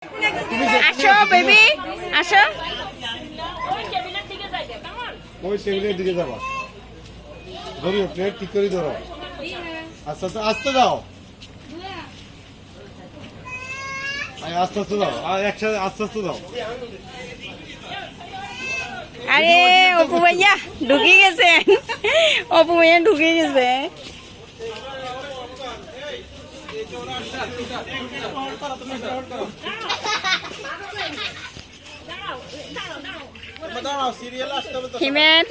আসো বেবি আসো। ওই টেবিলের দিকে যাবা, ধরিও প্লেট ঠিক করে ধরো, আস্তে আস্তে আস্তে দাও, আস্তে আস্তে দাও, আর একসাথে আস্তে আস্তে দাও। আরে অপু ভাইয়া ঢুকে গেছেন, অপু ভাইয়া ঢুকে গেছে। হিমেন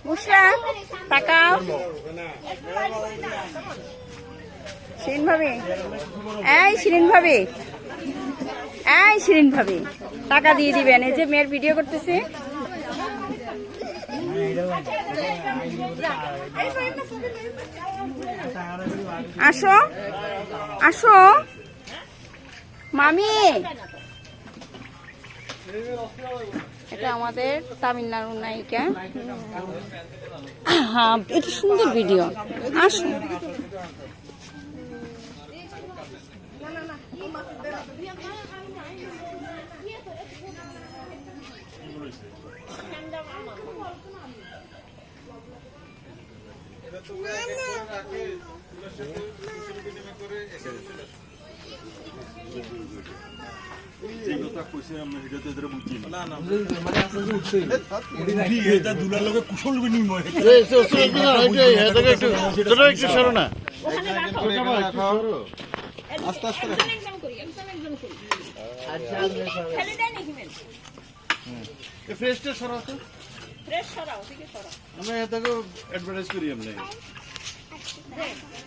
মুসরা তাকাও। শিরিন ভাবি, এই শিরিন ভাবি, এই শিরিন ভাবি টাকা দিয়ে দিবেন, এই যে মেয়ের ভিডিও করতেছে। আসো আসো মামি, এটা আমাদের তামিলনাড়ুর নায়িকা। হ্যাঁ এটা সুন্দর ভিডিও। আসো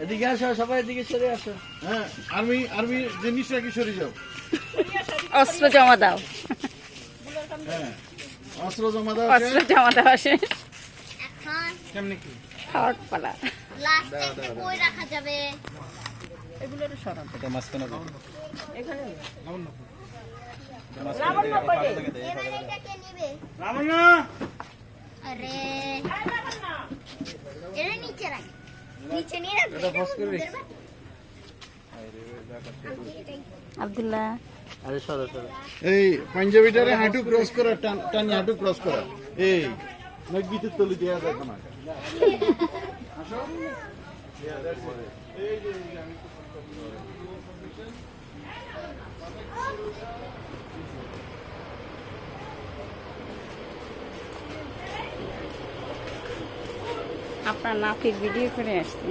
এদিকে আসো, সবাই এদিকে সরে আসো। হ্যাঁ, আর্মি আর্মি জিনিসটা কি সরে যাও, অস্ত্র জমা দাও, হ্যাঁ অস্ত্র জমা দাও, অস্ত্র জমা দাও। আসে কেমনি কি খাওয়ার পালা। লাস্টে কই রাখা যাবে? এগুলো সরান এটা মাঝখানে দাও। এখানে এবার এটা কে নেবে? রামনা আরে এর নিচে রাখ, নিচে নিয়ে রাখ। এটা বস করে রেখ। আব্দুল্লাহ আরে সরো সরো। এই পাঞ্জাবিটারে হাঁটু ক্রস করা, টান হাঁটু ক্রস করা, এই নখ বিতে তলি দেয়া যায় না। আসো এই যে আমি আপনার নাতির ভিডিও করে আসছি।